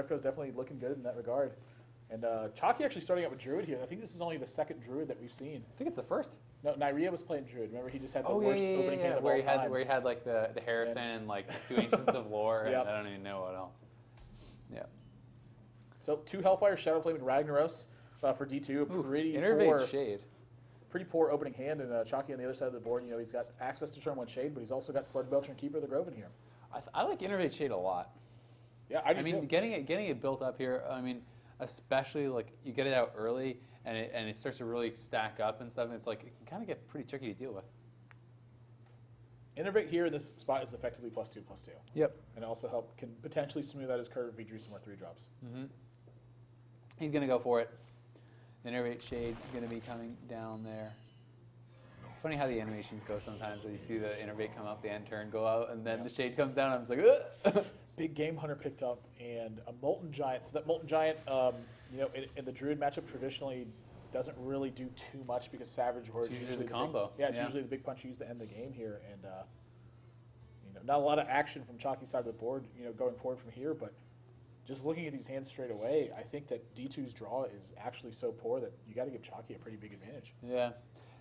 Scarecrow's definitely looking good in that regard. And Chakki actually starting out with Druid here. I think this is only the second Druid that we've seen. I think it's the first. No, Nyria was playing Druid. Remember, he just had the worst opening hand of all time. Where he had like the Harrison and like the 2 Ancients of Lore, and I don't even know what else. Yeah. So 2 Hellfire, Shadowflame, and Ragnaros for D2. Innervate Shade. Pretty poor opening hand, and Chakki on the other side of the board. You know, he's got access to turn 1 Shade, but he's also got Sludge Belcher and Keeper of the Grove in here. I like Innervate Shade a lot. Yeah, I do too. Getting it built up here. I mean, especially like you get it out early, and it starts to really stack up and stuff. And it's like it can kind of get pretty tricky to deal with. Innervate here in this spot is effectively +2/+2. Yep. And also can potentially smooth out his curve if he drew some more 3-drops. Mm-hmm. He's gonna go for it. Innervate Shade gonna be coming down there. Funny how the animations go sometimes. When you see the Innervate come up, the end turn go out, and then the Shade comes down. I'm just like, ugh. Big Game Hunter picked up, and a Molten Giant. So that Molten Giant, you know, in the Druid matchup traditionally doesn't really do too much because Savage Warrior is usually the combo. It's usually the big punch used to end the game here, and you know, not a lot of action from Chakki's side of the board, you know, going forward from here. But just looking at these hands straight away, I think that D2's draw is actually so poor that you got to give Chakki a pretty big advantage. Yeah.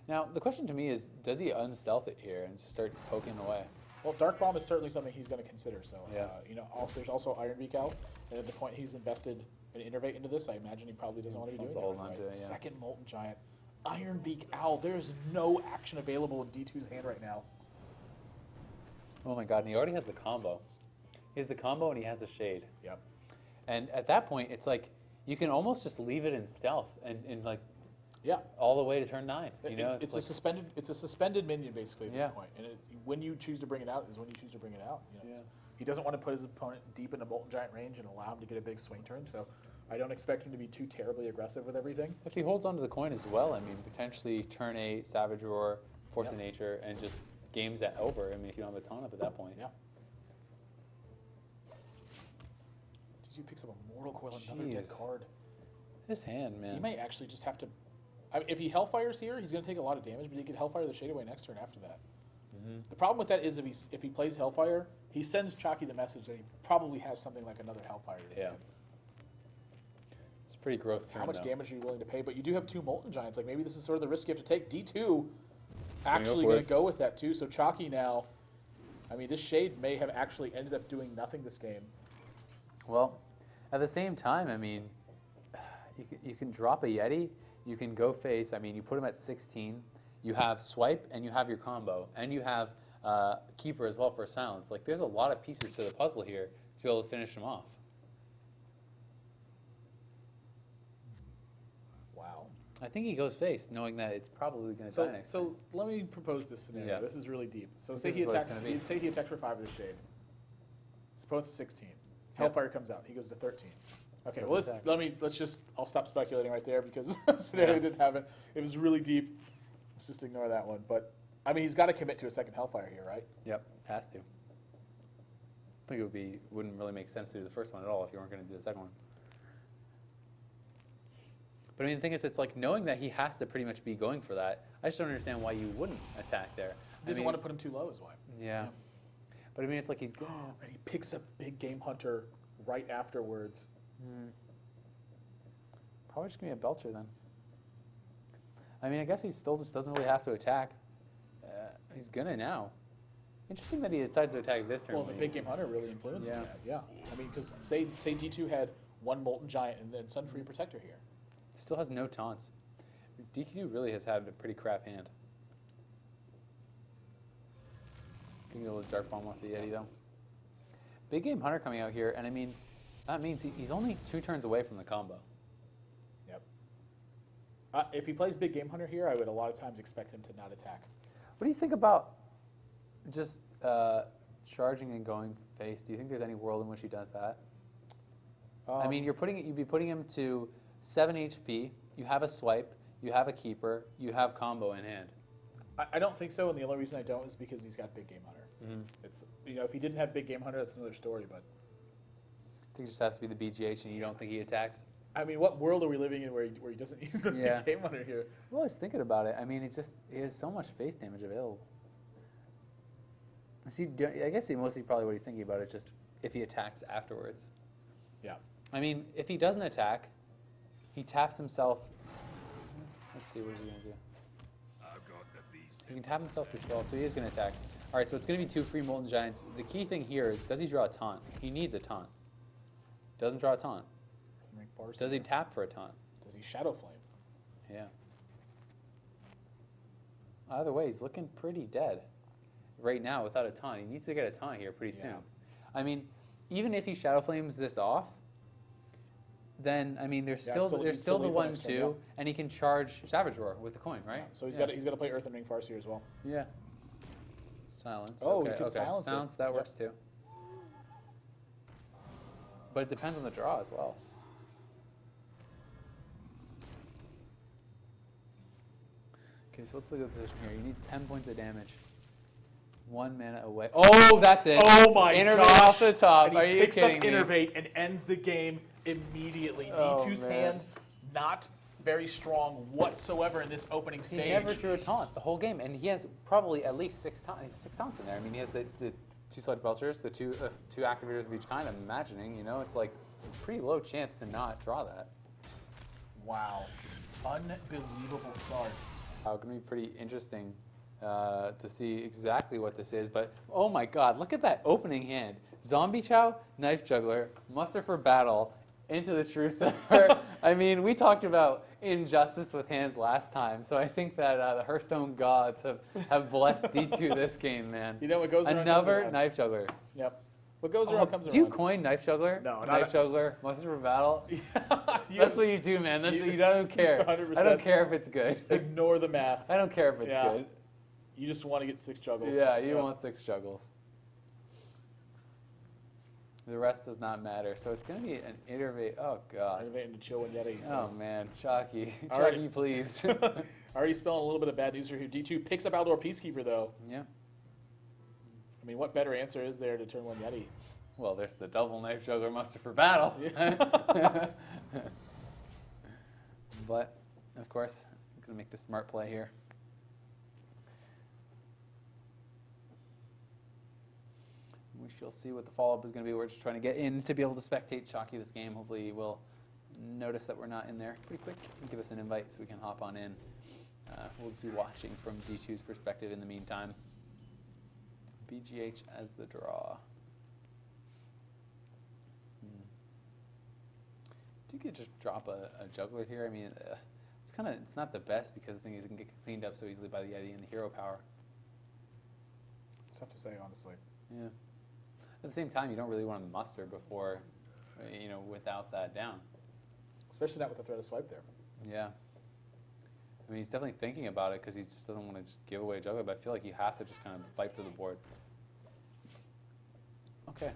Now the question to me is, does he unstealth it here and just start poking away? Well, Dark Bomb is certainly something he's going to consider. So, yeah. You know, there's also Iron Beak out, and at the point he's invested an Innervate into this, I imagine he probably doesn't want to be doing it. Right? Second Molten Giant, Iron Beak Owl. There is no action available in D2's hand right now. Oh my God! And he already has the combo. He has the combo and he has a Shade. Yep. And at that point, it's like you can almost just leave it in stealth and like. Yeah, all the way to turn 9. You know, it's like a suspended minion basically at this point, and when you choose to bring it out is when you choose to bring it out. You know, he doesn't want to put his opponent deep into Molten Giant range and allow him to get a big swing turn. So I don't expect him to be too terribly aggressive with everything. If he holds onto the coin as well, I mean, potentially turn 8, Savage Roar, Force of Nature, and just games that over. I mean, if you don't have a ton up at that point. Yeah. D2 picks up a Mortal Coil, another dead card. His hand, man. He may actually just have to. I mean, if he Hellfires here, he's going to take a lot of damage, but he could Hellfire the Shade away next turn after that. Mm-hmm. The problem with that is if he plays Hellfire, he sends Chakki the message that he probably has something like another Hellfire in his hand. It's a pretty gross turn, How much damage are you willing to pay? But you do have 2 Molten Giants. Like, maybe this is sort of the risk you have to take. D2 actually going to go with that, too. So Chakki now, I mean, this Shade may have actually ended up doing nothing this game. Well, at the same time, I mean, you can drop a Yeti. You can go face, I mean, you put him at 16, you have Swipe, and you have your combo, and you have Keeper as well for silence. Like, there's a lot of pieces to the puzzle here to be able to finish him off. Wow. I think he goes face, knowing that it's probably going to die next So let me propose this scenario. Yeah. This is really deep. So say he attacks for 5 of the Shade. Suppose it's 16. Hellfire comes out. He goes to 13. Okay, well, I'll stop speculating right there because the scenario didn't happen. It was really deep. Let's just ignore that one. But, I mean, he's got to commit to a second Hellfire here, right? Yep, has to. I think wouldn't really make sense to do the first one at all if you weren't going to do the second one. But I mean, the thing is, it's like knowing that he has to pretty much be going for that. I just don't understand why you wouldn't attack there. He doesn't want to put him too low is why. Yeah. But I mean, it's like he's good. And he picks up Big Game Hunter right afterwards. Probably just give me a Belcher then. I mean, I guess he still just doesn't really have to attack. He's gonna now. Interesting that he decides to attack this turn. Well, the Big Game Hunter really influences that. Yeah. I mean, because say D2 had 1 Molten Giant and then Sunfree Protector here. Still has no taunts. DTwo really has had a pretty crap hand. Can get a little Dark Bomb off the Yeti though. Big Game Hunter coming out here, and I mean, that means he's only 2 turns away from the combo. Yep. If he plays Big Game Hunter here, I would a lot of times expect him to not attack. What do you think about just charging and going face? Do you think there's any world in which he does that? I mean, you'd be putting him to 7 HP. You have a Swipe. You have a Keeper. You have combo in hand. I don't think so, and the only reason I don't is because he's got Big Game Hunter. It's if he didn't have Big Game Hunter, that's another story. But I think it just has to be the BGH, and you don't think he attacks? I mean, what world are we living in where he doesn't use the Big Game Hunter here? Well, I was thinking about it. I mean, he has so much face damage available. I guess mostly probably what he's thinking about is just if he attacks afterwards. Yeah. I mean, if he doesn't attack, he taps himself. Let's see, what is he going to do? He can tap himself for 12, so he is going to attack. All right, so it's going to be 2 free Molten Giants. The key thing here is, does he draw a taunt? He needs a taunt. Doesn't draw a taunt. Does he tap for a taunt? Does he Shadow Flame? Yeah. Either way, he's looking pretty dead right now without a taunt. He needs to get a taunt here pretty soon. I mean, even if he Shadow Flames this off, then I mean, there's still the 1/2, and he can charge Savage Roar with the coin, right? Yeah. So he's got to play Earth and Ring Farseer as well. Yeah. Silence. Oh, okay, he can silence it. That works too. But it depends on the draw as well. Okay, so let's look at the position here. He needs 10 points of damage. 1 mana away. Oh, that's it. Oh my gosh. Innervate off the top. And Are he you picks kidding up me? Innervate and ends the game immediately. Oh, D2's man. hand not very strong whatsoever in this opening stage. He never drew a taunt the whole game, and he has probably at least 6 taunts in there. I mean, he has the 2 Sludge Belchers, the two activators of each kind. I'm imagining, you know, it's like a pretty low chance to not draw that. Wow. Unbelievable start. It's going to be pretty interesting to see exactly what this is. But, oh my god, look at that opening hand. Zombie Chow, Knife Juggler, Muster for Battle, into the Trucer. I mean, we talked about injustice with hands last time, so I think that the Hearthstone gods have blessed D2 this game, man. You know what goes around Another comes around. Knife Juggler. Yep. What goes around comes around. Do you coin Knife Juggler? No, Knife Juggler, Muster for Battle? That's what you do, man. That's what you don't Just care. 100% I don't care if it's good. Ignore the math. I don't care if it's Yeah. good. You just want to get 6 juggles. Yeah, you want 6 juggles. The rest does not matter. So it's going to be an Innervate. Oh, God. Innervate into Chill and Yeti. So. Oh, man. Chakki. Alright. Chakki, please. Already spelling a little bit of bad news here. D2 picks up Aldor Peacekeeper, though. Yeah. I mean, what better answer is there to turn 1 Yeti? Well, there's the double Knife Juggler Muster for Battle. But, of course, I'm going to make the smart play here. We shall see what the follow-up is going to be. We're just trying to get in to be able to spectate Chakki this game. Hopefully we'll notice that we're not in there pretty quick and give us an invite so we can hop on in. We'll just be watching from D2's perspective in the meantime. BGH as the draw. You could just drop a juggler here. I mean, it's not the best because the thing is it can get cleaned up so easily by the Yeti and the hero power. It's tough to say, honestly. Yeah. At the same time, you don't really want to muster before, you know, without that down. Especially not with the threat of swipe there. Yeah. I mean, he's definitely thinking about it because he just doesn't want to just give away a juggler, but I feel like you have to just kind of fight for the board. Okay.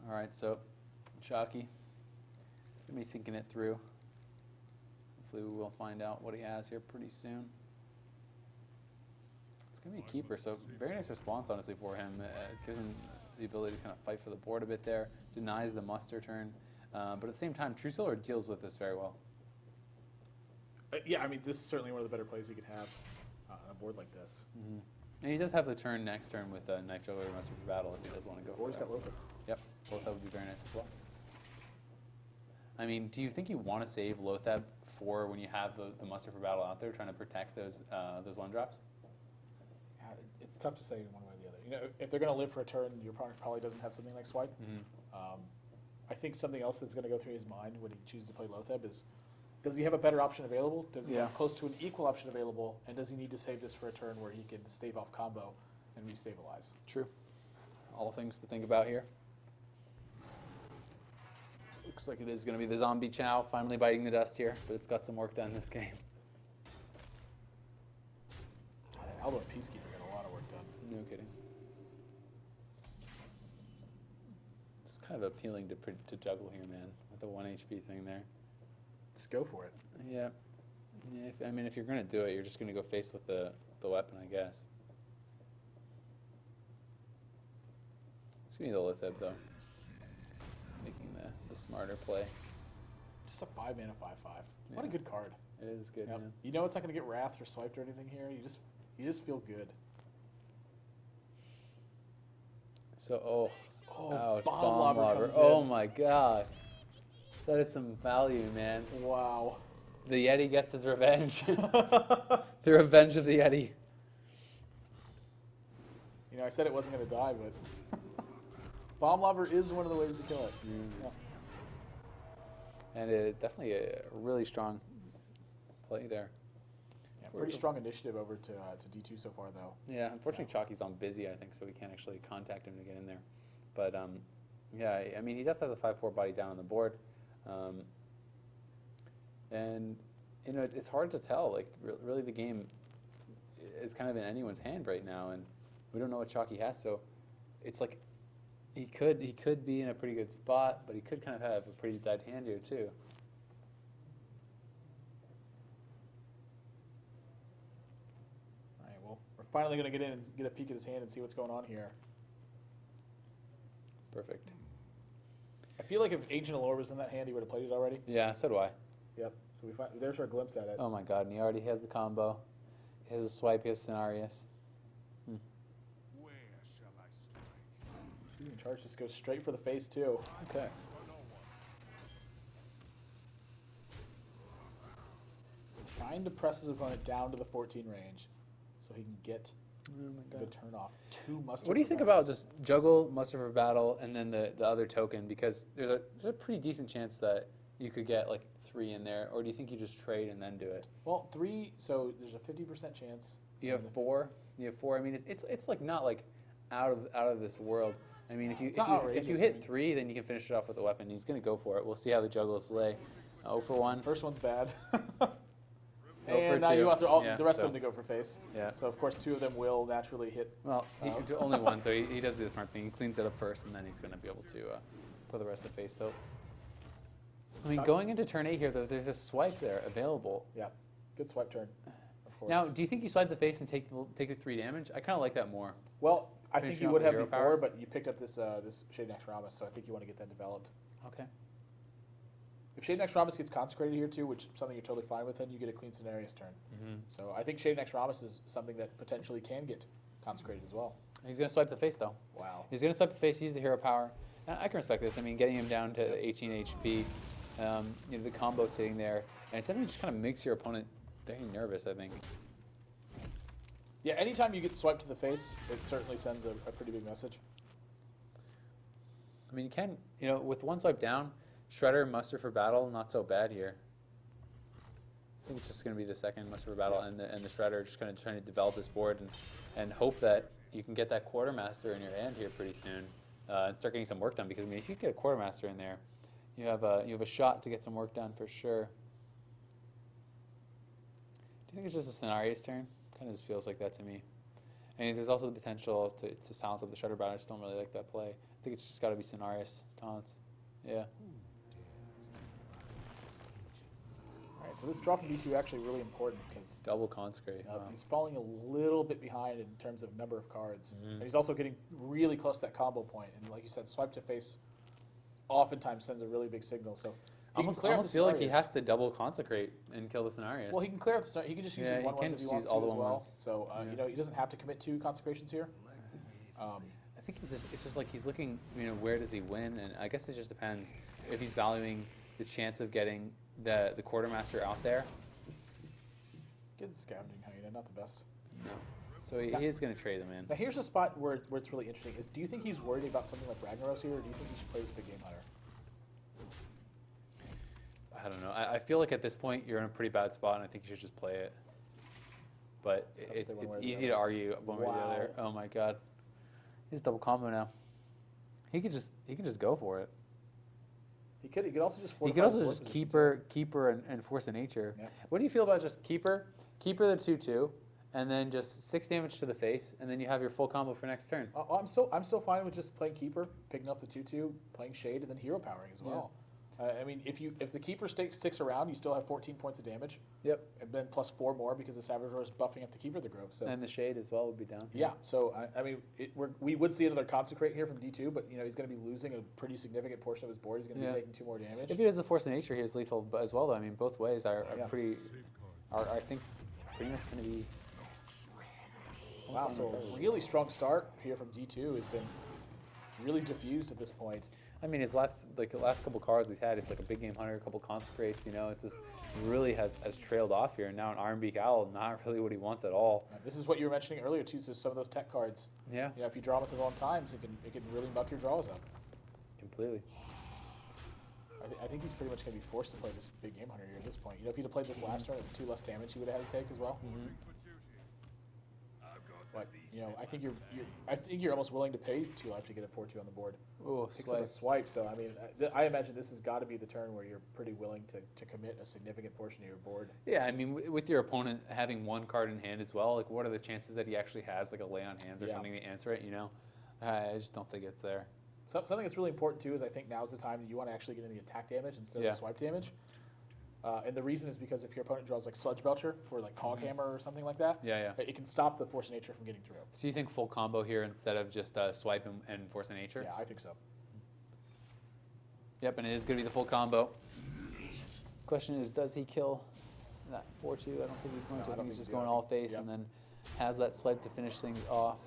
All right, so Chakki, gonna be thinking it through. Hopefully we will find out what he has here pretty soon. It's gonna be a keeper, so very nice response, honestly, for him. Gives him the ability to kind of fight for the board a bit there, denies the muster turn, but at the same time, True Solar deals with this very well. Yeah, I mean, this is certainly one of the better plays he could have on a board like this. Mm-hmm. And he does have the turn next turn with Knife Juggler and Muster for Battle if he does want to go for Or he's got Lothar. Yep, Lothab would be very nice as well. I mean, do you think you want to save Lothab for when you have the Muster for Battle out there trying to protect those 1-drops? Yeah, it's tough to say one way or the other. You know, if they're going to live for a turn, your opponent probably doesn't have something like Swipe. Mm-hmm. I think something else that's going to go through his mind when he chooses to play Lothab is, does he have a better option available? Does he have close to an equal option available? And does he need to save this for a turn where he can stave off combo and restabilize? True. All things to think about here. Looks like it is going to be the Zombie Chow finally biting the dust here, but it's got some work done this game. Aldor Peacekeeper got a lot of work done. No kidding. Just kind of appealing to juggle here, man, with the 1 HP thing there. Just go for it. Yeah. I mean, if you're going to do it, you're just going to go face with the weapon, I guess. It's going to be the Lothab, though. Making the smarter play. Just a 5-mana 5/5. What a good card. It is good, Yep. yeah. You know it's not going to get wrathed or swiped or anything here. You just feel good. So, ouch, bomb lobber. Oh my god. That is some value, man. Wow. The Yeti gets his revenge. The revenge of the Yeti. You know, I said it wasn't going to die, but bomb lobber is one of the ways to kill it. Yeah. And definitely a really strong play there. Yeah, pretty strong initiative over to D2 so far, though. Yeah, unfortunately, Chakki's on busy, I think, so we can't actually contact him to get in there. But, yeah, I mean, he does have the 5-4 body down on the board. And, you know, it's hard to tell. Like, really the game is kind of in anyone's hand right now, and we don't know what Chakki has, so it's like he could be in a pretty good spot, but he could kind of have a pretty dead hand here, too. All right, well, we're finally going to get in and get a peek at his hand and see what's going on here. Perfect. I feel like if Ancient Allure was in that hand, he would have played it already. Yeah, so do I. Yep. So there's our glimpse at it. Oh my god, and he already has the combo. He has a swipe, he has Scenarius. Where shall I strike? Shooting charge just goes straight for the face, too. Okay. Trying to press his opponent down to the 14 range so he can get the turn off. 2 muster. What do you think about just juggle Muster for Battle and then the other token? Because there's a pretty decent chance that you could get like 3 in there, or do you think you just trade and then do it? Well, 3, so there's a 50% chance. You have 4. You have 4. I mean, it's like not like out of this world. I mean, if you hit 3, then you can finish it off with a weapon. He's gonna go for it. We'll see how the juggles lay. 0 for 1. First one's bad. And now you want the rest so. of them to go for face. Yeah. So of course 2 of them will naturally hit. Well, only 1, so he does the smart thing. He cleans it up first, and then he's gonna be able to put the rest of face. So, I mean, going into turn 8 here, though, there's a swipe there available. Yeah. Good swipe turn. Of course. Now, do you think you swipe the face and take the 3 damage? I kind of like that more. Well, I think Finishing you off would the have hero before, power? but you picked up this Shade Next Ramus, so I think you want to get that developed. Okay. If Shade Next Ramus gets consecrated here too, which is something you're totally fine with, then you get a clean Scenarius turn. So I think Shade Next Ramus is something that potentially can get consecrated as well. He's going to swipe the face, though. Wow. He's going to swipe the face, use the hero power. I can respect this. I mean, getting him down to 18 HP, you know, the combo sitting there, and it's something that just kind of makes your opponent very nervous, I think. Yeah, anytime you get swiped to the face, it certainly sends a pretty big message. I mean, you know, with 1 swipe down, Shredder, Muster for Battle, not so bad here. I think it's just going to be the second Muster for Battle and the Shredder just kind of trying to develop this board and hope that you can get that Quartermaster in your hand here pretty soon and start getting some work done. Because I mean, if you get a Quartermaster in there, you have a shot to get some work done for sure. Do you think it's just a Scenarios turn? Kind of just feels like that to me. And there's also the potential to silence up the Shredder, but I just don't really like that play. I think it's just got to be Scenarios taunts. Yeah. All right, so this drop from D2 actually really important because Double consecrate. Wow. he's falling a little bit behind in terms of number of cards. And he's also getting really close to that combo point. And like you said, swipe to face oftentimes sends a really big signal. So I almost feel like he has to double consecrate and kill the Scenarios. Well, he can clear out the scenario. He can just use his 1/1s if he wants to as well. So you know, he doesn't have to commit 2 consecrations here. I think it's just like he's looking, you know, where does he win? And I guess it just depends if he's valuing the chance of getting the Quartermaster out there. Get the Scavenging Hyena, not the best. No. So he is going to trade him in. Now here's a spot where it's really interesting. Do you think he's worried about something like Ragnaros here, or do you think he should play this big game hunter? I don't know. I feel like at this point you're in a pretty bad spot, and I think you should just play it. But it's easy to argue one way or the other. Oh my god, he's double combo now. He could just go for it. He could also just. He could also just keeper and force of nature. Yeah. What do you feel about just keeper the 2/2, and then just 6 damage to the face, and then you have your full combo for next turn? I'm still fine with just playing keeper, picking up the 2/2, playing shade, and then hero powering as well. Yeah. I mean, if the keeper sticks around, you still have 14 points of damage. Yep. And then plus 4 more because the Savage Roar is buffing up the keeper of the Grove. So. And the shade as well would be down. Yeah. So I mean, we would see another consecrate here from D2, but you know he's going to be losing a pretty significant portion of his board. He's going to be taking 2 more damage. If he has the Force of Nature, he is lethal as well. Though I mean, both ways are pretty. I think pretty much going to be. Wow. So a really strong start here from D2 has been really diffused at this point. I mean, his last couple cards he's had, it's like a big game hunter, a couple consecrates. You know, it just really has trailed off here. And now an Ironbeak Owl, not really what he wants at all. This is what you were mentioning earlier too. So some of those tech cards. Yeah. Yeah. If you draw them at the wrong times, it can really muck your draws up. Completely. I think he's pretty much going to be forced to play this big game hunter here at this point. You know, if he'd have played this last turn, it's 2 less damage he would have had to take as well. But you know, I think you're almost willing to pay 2 life to get a 4/2 on the board. Oh, Except a swipe. So I mean, I imagine this has got to be the turn where you're pretty willing to commit a significant portion of your board. Yeah, I mean, with your opponent having 1 card in hand as well, like what are the chances that he actually has like a lay on hands or something to answer it? You know, I just don't think it's there. Something that's really important too is I think now's the time that you want to actually get in the attack damage instead of the swipe damage. And the reason is because if your opponent draws like Sludge Belcher or like Cog Hammer or something like that, it can stop the Force of Nature from getting through. So you think full combo here instead of just swipe and Force of Nature? Yeah, I think so. Yep, and it is going to be the full combo. Question is, does he kill that 4/2? I don't think he's going to. I think he's just going all face and then has that swipe to finish things off.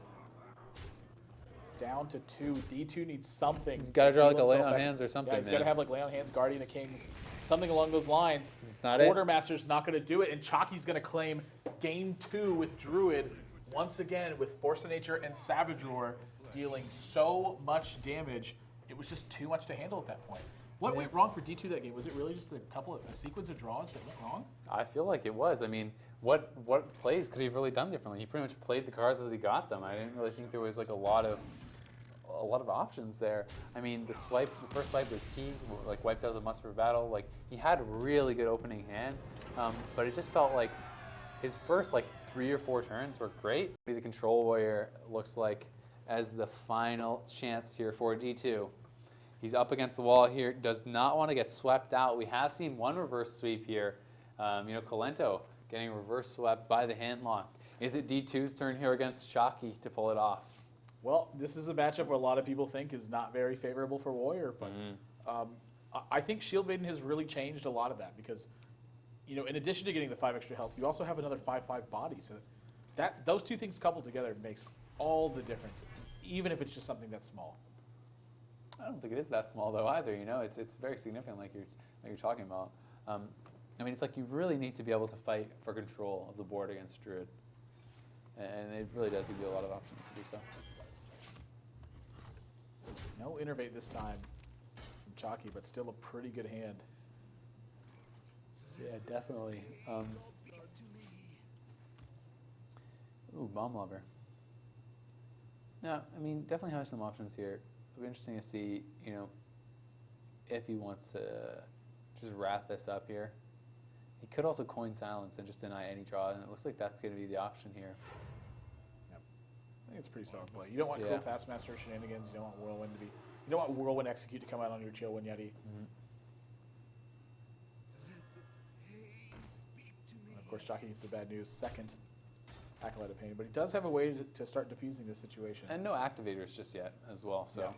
Down to 2. D2 needs something. He's got to draw like a lay on hands or something. Yeah, he's got to have like lay on hands, Guardian of Kings, something along those lines. It's not it. Quartermaster's not going to do it, and Chakki's going to claim game 2 with Druid once again with Force of Nature and Savage Roar, dealing so much damage. It was just too much to handle at that point. What went wrong for D2 that game? Was it really just a sequence of draws that went wrong? I feel like it was. I mean, what plays could he have really done differently? He pretty much played the cards as he got them. I didn't really think there was like a lot of options there. I mean, the first swipe was key, like wiped out the Muster for Battle. Like he had a really good opening hand, but it just felt like his first like 3 or 4 turns were great. The Control Warrior looks like as the final chance here for D2. He's up against the wall here, does not want to get swept out. We have seen 1 reverse sweep here. You know, Colento getting reverse swept by the handlock. Is it D2's turn here against Chakki to pull it off? Well, this is a matchup where a lot of people think is not very favorable for Warrior, but I think Shield Maiden has really changed a lot of that because, you know, in addition to getting the 5 extra health, you also have another 5/5 body. So those 2 things coupled together makes all the difference, even if it's just something that's small. I don't think it is that small though either. You know, it's very significant, like you're talking about. I mean, it's like you really need to be able to fight for control of the board against Druid, and it really does give you a lot of options to do so. No Innervate this time from Chakki, but still a pretty good hand. Yeah, definitely. Ooh, Bomb Lover. Yeah, I mean, definitely has some options here. It'll be interesting to see, you know, if he wants to just wrap this up here. He could also coin Silence and just deny any draw, and it looks like that's going to be the option here. Yep. I think it's a pretty solid play. You don't want Cool Taskmaster shenanigans. You don't want Whirlwind to be. You don't want Whirlwind Execute to come out on your Chillwind Yeti. And of course, Chakki gets the bad news. Second Acolyte of Pain, but he does have a way to start diffusing this situation. And no activators just yet as well, so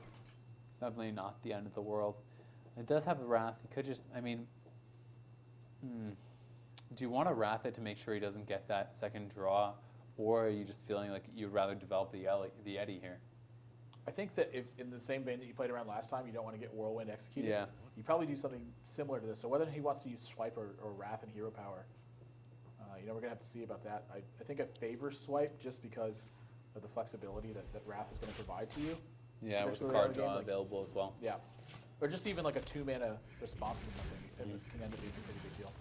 it's definitely not the end of the world. It does have a Wrath. He could just, I mean, do you want to Wrath it to make sure he doesn't get that second draw, or are you just feeling like you'd rather develop the Yeti here? I think that if, in the same vein that you played around last time, you don't want to get Whirlwind executed. Yeah. You probably do something similar to this. So whether he wants to use Swipe or Wrath and Hero Power, you know, we're going to have to see about that. I think I favor Swipe just because of the flexibility that Wrath is going to provide to you. Yeah, with the card draw available as well. Yeah. Or just even like a 2-mana response to something it can end up being a pretty big deal.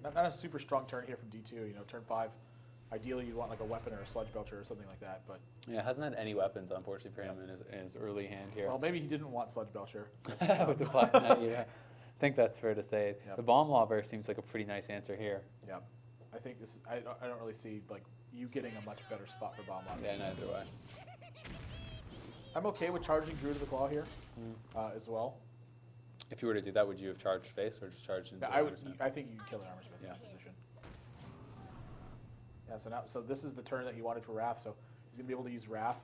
Not a super strong turn here from D2. You know, turn 5. Ideally, you want like a weapon or a Sludge Belcher or something like that. But yeah, hasn't had any weapons, unfortunately, for him in his early hand here. Well, maybe he didn't want Sludge Belcher. With the Black Knight, yeah. I think that's fair to say. Yep. The Bomb Lobber seems like a pretty nice answer here. Yeah. I think this. I don't really see like you getting a much better spot for Bomb Lobber. Yeah, neither do I. I'm okay with charging Druid of the Claw here as well. If you were to do that, would you have charged face or just charged into I think you can kill an Armorsmith in that position. Yeah. So this is the turn that he wanted for Wrath. So he's gonna be able to use Wrath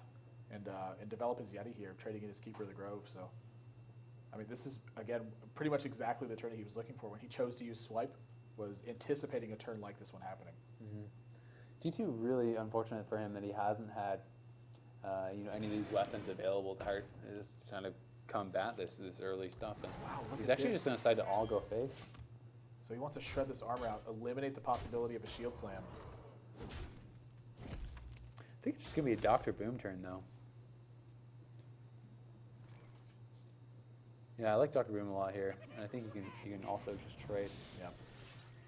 and develop his Yeti here, trading in his Keeper of the Grove. So I mean, this is again pretty much exactly the turn he was looking for when he chose to use Swipe. Was anticipating a turn like this one happening. D2 really unfortunate for him that he hasn't had, any of these weapons available to just trying to combat this early stuff. And Wow, look he's at actually this. just going to decide to all go face. So he wants to shred this armor out, eliminate the possibility of a shield slam. I think it's just going to be a Dr. Boom turn, though. Yeah, I like Dr. Boom a lot here, and I think you can also just trade. Yeah.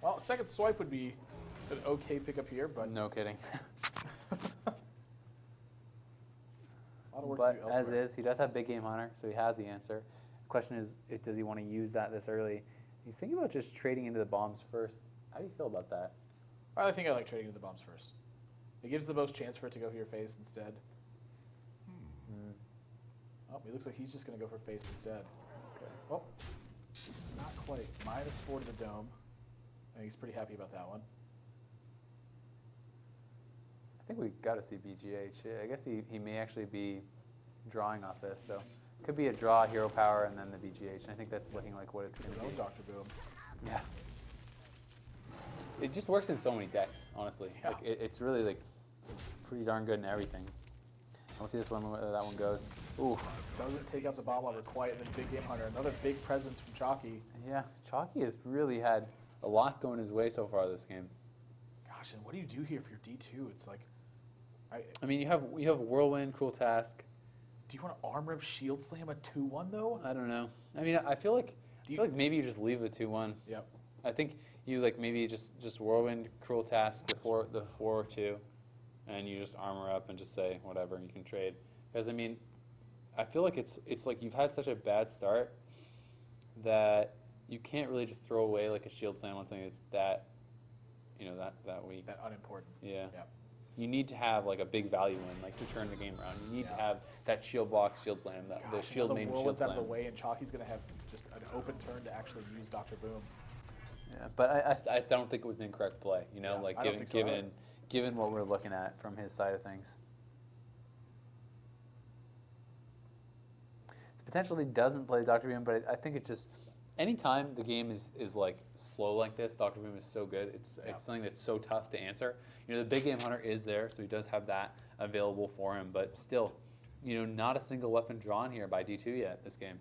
Well, second swipe would be an okay pickup here, but No kidding. a lot of work to But do as elsewhere. is, he does have Big Game Hunter, so he has the answer. The question is, does he want to use that this early? He's thinking about just trading into the bombs first. How do you feel about that? I think I like trading to the bombs first. It gives the most chance for it to go here face instead. Oh, it looks like he's just going to go for face instead. Okay. Oh, not quite. -4 to the dome. I think he's pretty happy about that one. I think we got to see BGH. I guess he may actually be drawing off this, so could be a draw, hero power, and then the BGH. And I think that's looking like what it's going to No be. Dr. Boom. Yeah. It just works in so many decks, honestly. Yeah. Like it's really like pretty darn good in everything. We'll see this one where that one goes. Ooh. Doesn't take out the bomb lever quite, and then Big Game Hunter. Another big presence from Chakki. Yeah, Chakki has really had a lot going his way so far this game. Gosh, and what do you do here if you're D2? It's like, I mean, you have Whirlwind, Cruel Task. do you want to armor up Shield Slam a 2-1 though? I don't know. I mean, I feel like maybe you just leave the 2-1. Yep. I think you like maybe just Whirlwind, Cruel Task, the 4-2, and you just armor up and just say whatever, and you can trade. Because I mean, I feel like it's like you've had such a bad start that you can't really just throw away like a Shield Slam on something that's that weak. That unimportant. Yeah. Yep. You need to have like a big value win, like to turn the game around. You need to have that shield block, shield slam, the Gosh, shield now main the shield Whirlwind's out of slam. the way, and Chalky's going to have just an open turn to actually use Dr. Boom. Yeah, but I don't think it was an incorrect play. Yeah, Like I don't think so either. given what we're looking at from his side of things. Potentially doesn't play Dr. Boom, but I think it's just anytime the game is like slow like this, Dr. Boom is so good. It's something that's so tough to answer. The Big Game Hunter is there, so he does have that available for him, but still, not a single weapon drawn here by D2 yet this game.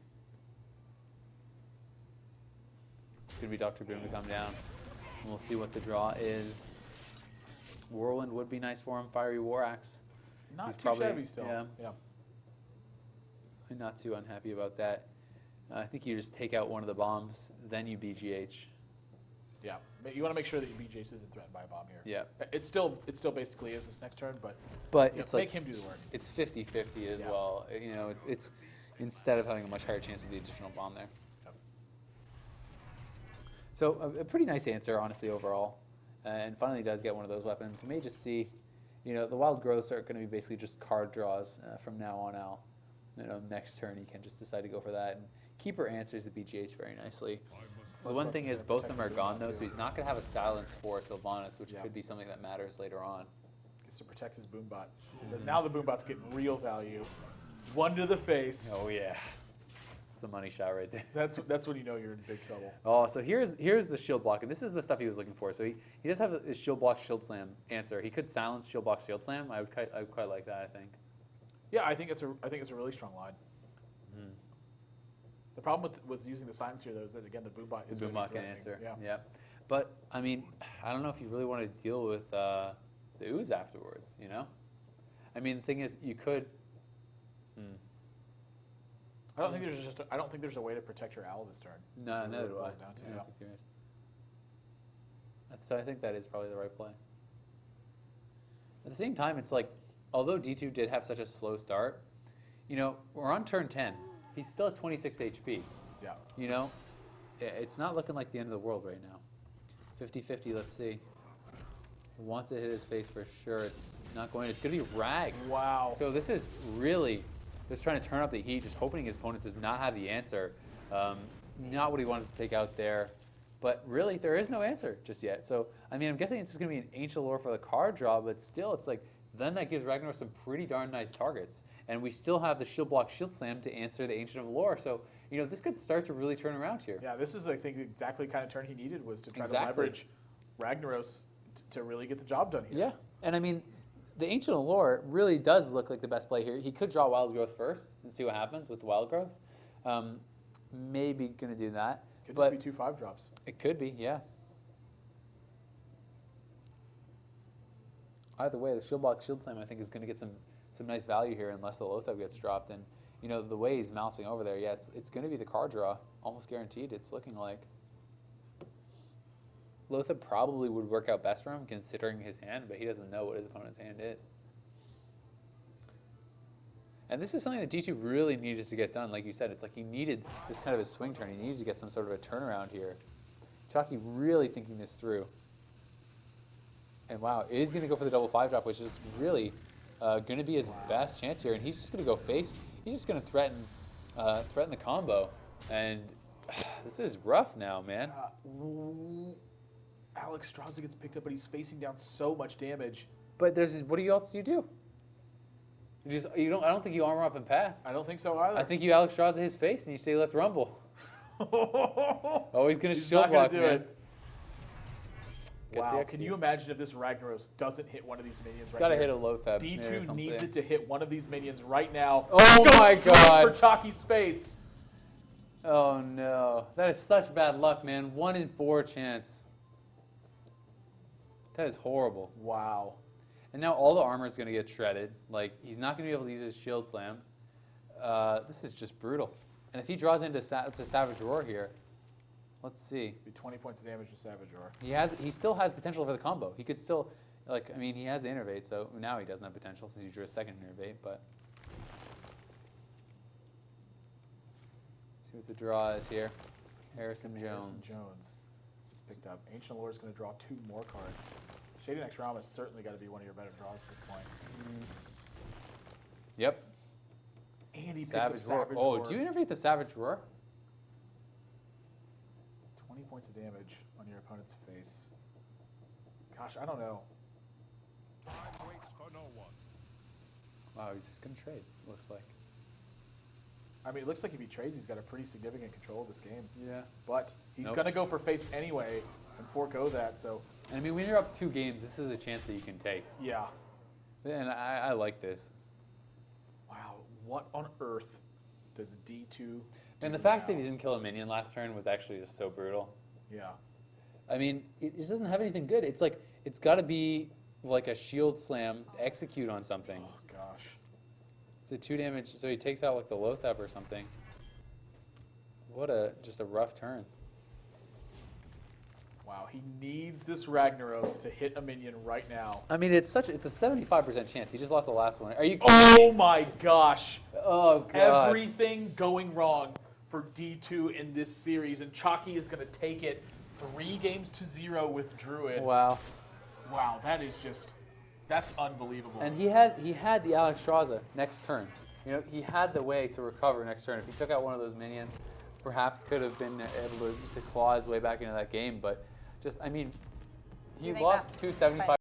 It's going to be Dr. Boom to come down. And we'll see what the draw is. Whirlwind would be nice for him. Fiery War Axe. Not He's too probably- shabby still. yeah. I'm not too unhappy about that. I think you just take out one of the bombs, then you BGH. Yeah. But you want to make sure that your BJs isn't threatened by a bomb here. Yeah. It still basically is this next turn, but It's make like him do the work. it's 50-50 as Yeah. well. It's instead of having a much higher chance of the additional bomb there. Yep. So a pretty nice answer, honestly, overall. And finally does get one of those weapons. We may just see, the wild growths are going to be basically just card draws from now on out. Next turn he can just decide to go for that. And Keeper answers the BGH very nicely. The one thing is both of them are gone though, so he's not going to have a silence for Sylvanas, which could be something that matters later on. Gets to protect his Boombot. Now the Boombot's getting real value. One to the face. Oh yeah, it's the money shot right there. That's when you know you're in big trouble. Oh, so here's the shield block, and this is the stuff he was looking for. So he does have his shield block, shield slam answer. He could silence shield block, shield slam. I would quite like that. I think. Yeah, I think it's a really strong line. The problem with using the silence here, though, is that again the Boombot is going to be Boombot can threatening. answer. Yeah. But I mean, I don't know if you really want to deal with the ooze afterwards. I mean, the thing is, you could. I don't think there's a way to protect your owl this turn. No, That's neither what it do I. boils down to, I don't yeah. think there is. So I think that is probably the right play. At the same time, it's like, although D2 did have such a slow start, we're on turn 10. He's still at 26 HP. Yeah. It's not looking like the end of the world right now. 50-50, let's see. He wants to hit his face for sure. It's not going. It's going to be Rag. Wow. So this is really just trying to turn up the heat, just hoping his opponent does not have the answer. Not what he wanted to take out there. But really, there is no answer just yet. So, I mean, I'm guessing it's just going to be an Ancient Lore for the card draw, but still, it's like, then that gives Ragnar some pretty darn nice targets. And we still have the Shield Block, Shield Slam to answer the Ancient of Lore. So, this could start to really turn around here. Yeah, this is, I think, exactly the kind of turn he needed was to try to Exactly. leverage Ragnaros to really get the job done here. Yeah, and I mean, the Ancient Allure really does look like the best play here. He could draw Wild Growth first and see what happens with the Wild Growth. Maybe going to do that. Could but just be 2 5-drops. It could be, yeah. Either way, the Shield Block, Shield Slam, I think, is going to get some nice value here unless the Lothab gets dropped. And, you know, the way he's mousing over there, yeah, it's going to be the card draw. Almost guaranteed, it's looking like. Lothab probably would work out best for him considering his hand, but he doesn't know what his opponent's hand is. And this is something that D2 really needed to get done. Like you said, it's like he needed this kind of a swing turn. He needed to get some sort of a turnaround here. Chakki really thinking this through. And wow, is going to go for the double 5-drop, which is really going to be his best chance here. And he's just going to go face. He's just going to threaten the combo. And this is rough now, man. Alex Straza gets picked up, but he's facing down so much damage. But what else do you do? I don't think you armor up and pass. I don't think so either. I think you Alex Straza his face and you say, let's rumble. Oh, he's going to shield not gonna block, do man. it. Wow, can you imagine if this Ragnaros doesn't hit one of these minions It's right got to here? hit a Lothab. D2 needs it to hit one of these minions right now. Oh my god. For Chakki's face. Oh no. That is such bad luck, man. 1 in 4 chance. That is horrible. Wow. And now all the armor is going to get shredded. Like, he's not going to be able to use his shield slam. This is just brutal. And if he draws into Savage Roar here, let's see. Be 20 points of damage to Savage Roar. He still has potential for the combo. He could still, like, I mean, he has the Innervate, so now he doesn't have potential since he drew a second Innervate, but. See what the draw is here. Harrison Jones. It's picked up. Ancient Allure is going to draw 2 more cards. Shady Next Realm has certainly got to be one of your better draws at this point. Yep. And he picks up Savage Roar. Oh, do you Innervate the Savage Roar? 20 points of damage on your opponent's face. Gosh, I don't know. Time waits for no one. Wow, he's just going to trade, looks like. I mean, it looks like if he trades, he's got a pretty significant control of this game. Yeah. But he's going to go for face anyway and forego that, so. I mean, when you're up 2 games, this is a chance that you can take. Yeah. And I like this. Wow, what on earth does D2 do? And the fact that he didn't kill a minion last turn was actually just so brutal. Yeah. I mean, it just doesn't have anything good. It's like, it's got to be like a shield slam to execute on something. Oh, gosh. It's a 2 damage, so he takes out like the Lothab or something. What just a rough turn. Wow, he needs this Ragnaros to hit a minion right now. I mean, it's a 75% chance. He just lost the last one. Are you kidding Oh me? my gosh. Oh god. Everything going wrong for D2 in this series, and Chakki is going to take it 3-0 with Druid. Wow. Wow, that is just, that's unbelievable. And he had the Alex Straza next turn. You know, he had the way to recover next turn. If he took out one of those minions, perhaps could have been able to claw his way back into that game. But just, I mean, he lost 275.